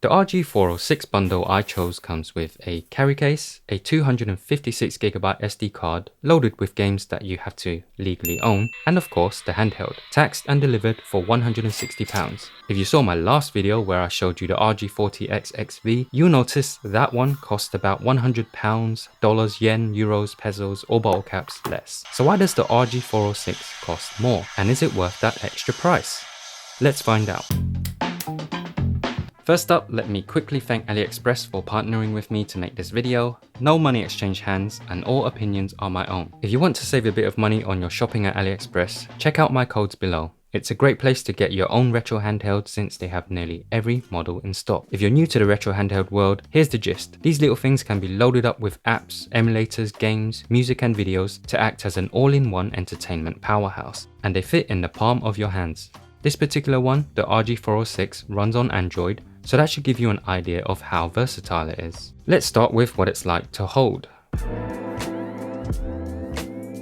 The RG406 bundle I chose comes with a carry case, a 256GB SD card loaded with games that you have to legally own, and of course the handheld, taxed and delivered for £160. If you saw my last video where I showed you the RG40XX-V, you'll notice that one cost about £100, dollars, yen, euros, pesos or bottle caps less. So why does the RG406 cost more, and is it worth that extra price? Let's find out. First up, let me quickly thank AliExpress for partnering with me to make this video. No money exchange hands and all opinions are my own. If you want to save a bit of money on your shopping at AliExpress, check out my codes below. It's a great place to get your own retro handheld since they have nearly every model in stock. If you're new to the retro handheld world, here's the gist. These little things can be loaded up with apps, emulators, games, music and videos to act as an all-in-one entertainment powerhouse. And they fit in the palm of your hands. This particular one, the RG406, runs on Android, so that should give you an idea of how versatile it is. Let's start with what it's like to hold.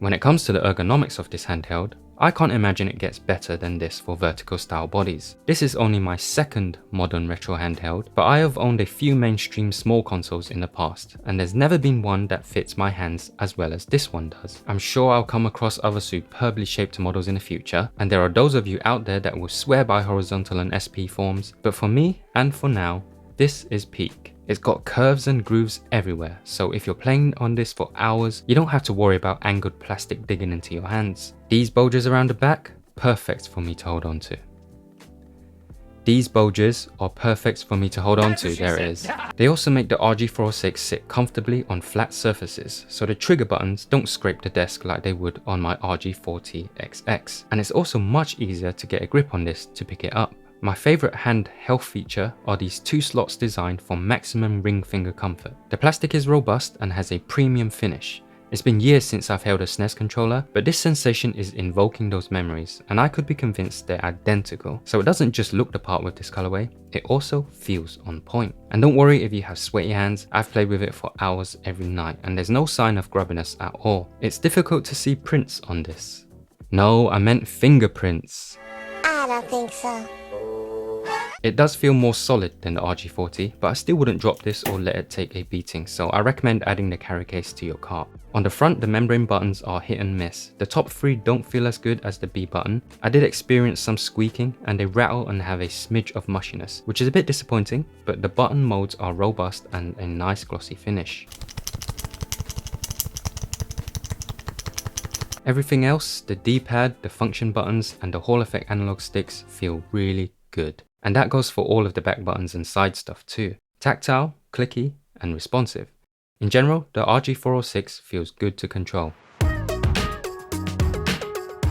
When it comes to the ergonomics of this handheld, I can't imagine it gets better than this for vertical style bodies. This is only my second modern retro handheld, but I have owned a few mainstream small consoles in the past, and there's never been one that fits my hands as well as this one does. I'm sure I'll come across other superbly shaped models in the future, and there are those of you out there that will swear by horizontal and SP forms, but for me, and for now, this is peak. It's got curves and grooves everywhere, so if you're playing on this for hours, you don't have to worry about angled plastic digging into your hands. These bulges around the back, perfect for me to hold on to. These bulges are perfect for me to hold on to, there it is. They also make the RG406 sit comfortably on flat surfaces, so the trigger buttons don't scrape the desk like they would on my RG40XX. And it's also much easier to get a grip on this to pick it up. My favourite hand health feature are these two slots designed for maximum ring finger comfort. The plastic is robust and has a premium finish. It's been years since I've held a SNES controller, but this sensation is invoking those memories, and I could be convinced they're identical. So it doesn't just look the part with this colorway, it also feels on point. And don't worry if you have sweaty hands, I've played with it for hours every night, and there's no sign of grubbiness at all. It's difficult to see prints on this. No, I meant fingerprints. I don't think so. It does feel more solid than the RG40, but I still wouldn't drop this or let it take a beating, so I recommend adding the carry case to your cart. On the front, the membrane buttons are hit and miss. The top three don't feel as good as the B button. I did experience some squeaking and they rattle and have a smidge of mushiness, which is a bit disappointing, but the button molds are robust and a nice glossy finish. Everything else, the D-pad, the function buttons and the Hall effect analog sticks feel really good. And that goes for all of the back buttons and side stuff too. Tactile, clicky and responsive. In general, the RG406 feels good to control.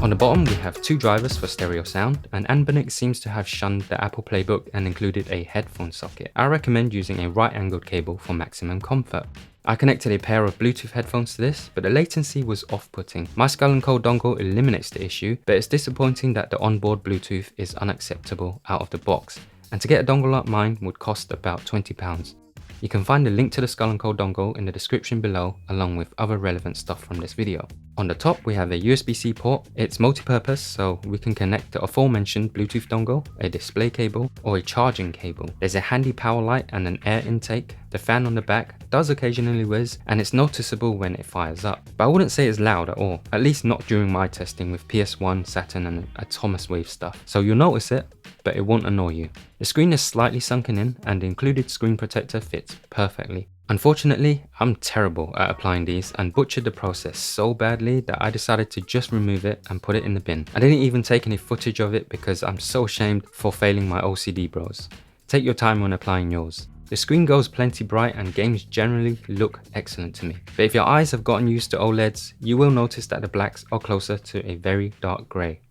On the bottom we have two drivers for stereo sound, and Anbernic seems to have shunned the Apple playbook and included a headphone socket. I recommend using a right angled cable for maximum comfort. I connected a pair of Bluetooth headphones to this, but the latency was off-putting. My Skull & Code dongle eliminates the issue, but it's disappointing that the onboard Bluetooth is unacceptable out of the box, and to get a dongle like mine would cost about £20. You can find a link to the Skull & Code dongle in the description below, along with other relevant stuff from this video. On the top we have a USB-C port. It's multi-purpose, so we can connect the aforementioned Bluetooth dongle, a display cable, or a charging cable. There's a handy power light and an air intake. The fan on the back does occasionally whiz, and it's noticeable when it fires up. But I wouldn't say it's loud at all, at least not during my testing with PS1, Saturn and Atomus Wave stuff. So you'll notice it, but it won't annoy you. The screen is slightly sunken in, and the included screen protector fits perfectly. Unfortunately, I'm terrible at applying these and butchered the process so badly that I decided to just remove it and put it in the bin. I didn't even take any footage of it because I'm so ashamed for failing my OCD bros. Take your time when applying yours. The screen goes plenty bright and games generally look excellent to me. But if your eyes have gotten used to OLEDs, you will notice that the blacks are closer to a very dark grey.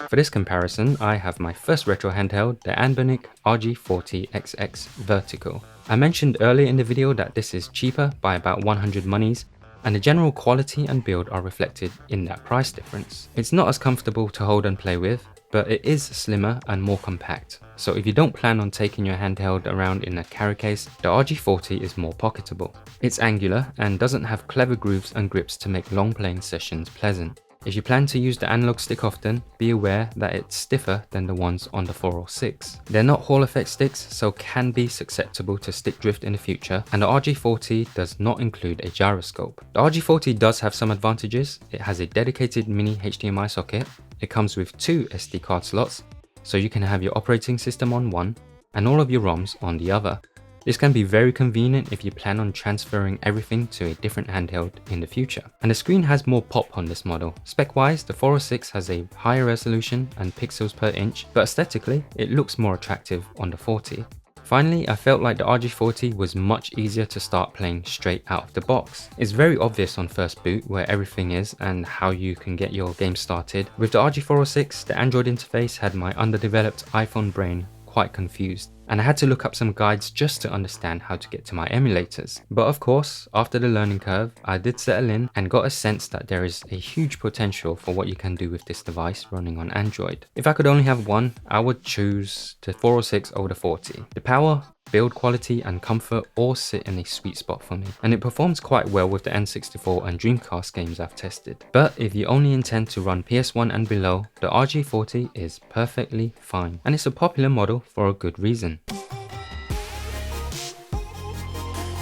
For this comparison, I have my first retro handheld, the Anbernic RG40XX Vertical. I mentioned earlier in the video that this is cheaper by about 100 monies, and the general quality and build are reflected in that price difference. It's not as comfortable to hold and play with, but it is slimmer and more compact. So if you don't plan on taking your handheld around in a carry case, the RG40 is more pocketable. It's angular and doesn't have clever grooves and grips to make long playing sessions pleasant. If you plan to use the analog stick often, be aware that it's stiffer than the ones on the 406. They're not Hall effect sticks, so can be susceptible to stick drift in the future, and the RG40 does not include a gyroscope. The RG40 does have some advantages. It has a dedicated mini HDMI socket, it comes with 2 SD card slots, so you can have your operating system on one and all of your ROMs on the other. This can be very convenient if you plan on transferring everything to a different handheld in the future. And the screen has more pop on this model. Spec wise, the 406 has a higher resolution and pixels per inch, but aesthetically, it looks more attractive on the 40. Finally, I felt like the RG40 was much easier to start playing straight out of the box. It's very obvious on first boot where everything is and how you can get your game started. With the RG406, the Android interface had my underdeveloped iPhone brain quite confused, and I had to look up some guides just to understand how to get to my emulators. But of course, after the learning curve, I did settle in and got a sense that there is a huge potential for what you can do with this device running on Android. If I could only have one, I would choose the 406 over the 40. The power, build quality and comfort all sit in a sweet spot for me, and it performs quite well with the N64 and Dreamcast games I've tested. But if you only intend to run PS1 and below, the RG40 is perfectly fine, and it's a popular model for a good reason.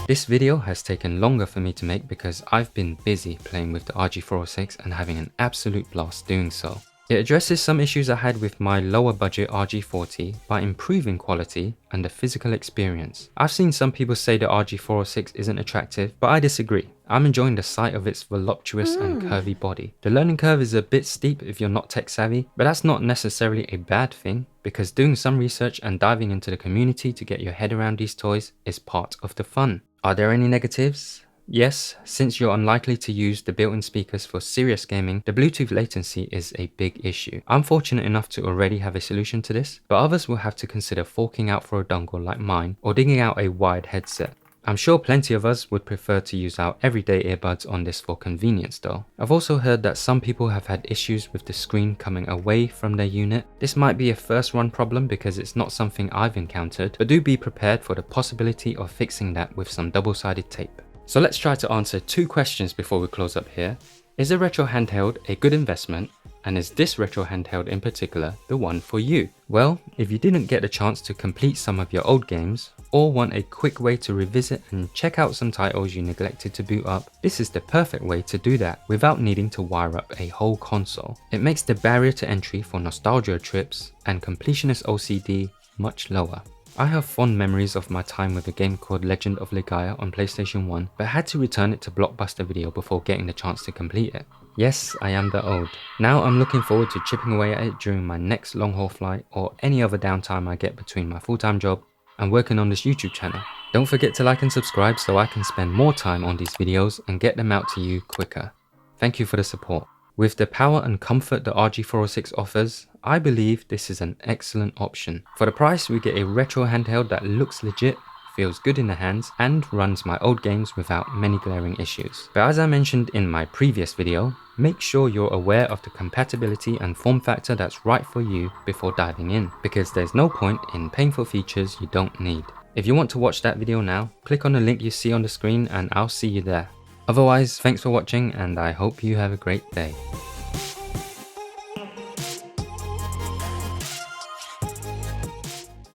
This video has taken longer for me to make because I've been busy playing with the RG406 and having an absolute blast doing so. It addresses some issues I had with my lower budget RG40 by improving quality and the physical experience. I've seen some people say the RG406 isn't attractive, but I disagree. I'm enjoying the sight of its voluptuous and curvy body. The learning curve is a bit steep if you're not tech savvy, but that's not necessarily a bad thing, because doing some research and diving into the community to get your head around these toys is part of the fun. Are there any negatives? Yes, since you're unlikely to use the built-in speakers for serious gaming, the Bluetooth latency is a big issue. I'm fortunate enough to already have a solution to this, but others will have to consider forking out for a dongle like mine or digging out a wired headset. I'm sure plenty of us would prefer to use our everyday earbuds on this for convenience though. I've also heard that some people have had issues with the screen coming away from their unit. This might be a first run problem because it's not something I've encountered, but do be prepared for the possibility of fixing that with some double-sided tape. So let's try to answer 2 questions before we close up here. Is a retro handheld a good investment? And is this retro handheld in particular the one for you? Well, if you didn't get a chance to complete some of your old games, or want a quick way to revisit and check out some titles you neglected to boot up, this is the perfect way to do that without needing to wire up a whole console. It makes the barrier to entry for nostalgia trips and completionist OCD much lower. I have fond memories of my time with a game called Legend of Legaia on PlayStation 1, but had to return it to Blockbuster Video before getting the chance to complete it. Yes, I am that old. Now I'm looking forward to chipping away at it during my next long haul flight or any other downtime I get between my full-time job and working on this YouTube channel. Don't forget to like and subscribe so I can spend more time on these videos and get them out to you quicker. Thank you for the support. With the power and comfort the RG406 offers, I believe this is an excellent option. For the price, we get a retro handheld that looks legit, feels good in the hands, and runs my old games without many glaring issues. But as I mentioned in my previous video, make sure you're aware of the compatibility and form factor that's right for you before diving in, because there's no point in paying for features you don't need. If you want to watch that video now, click on the link you see on the screen and I'll see you there. Otherwise, thanks for watching and I hope you have a great day.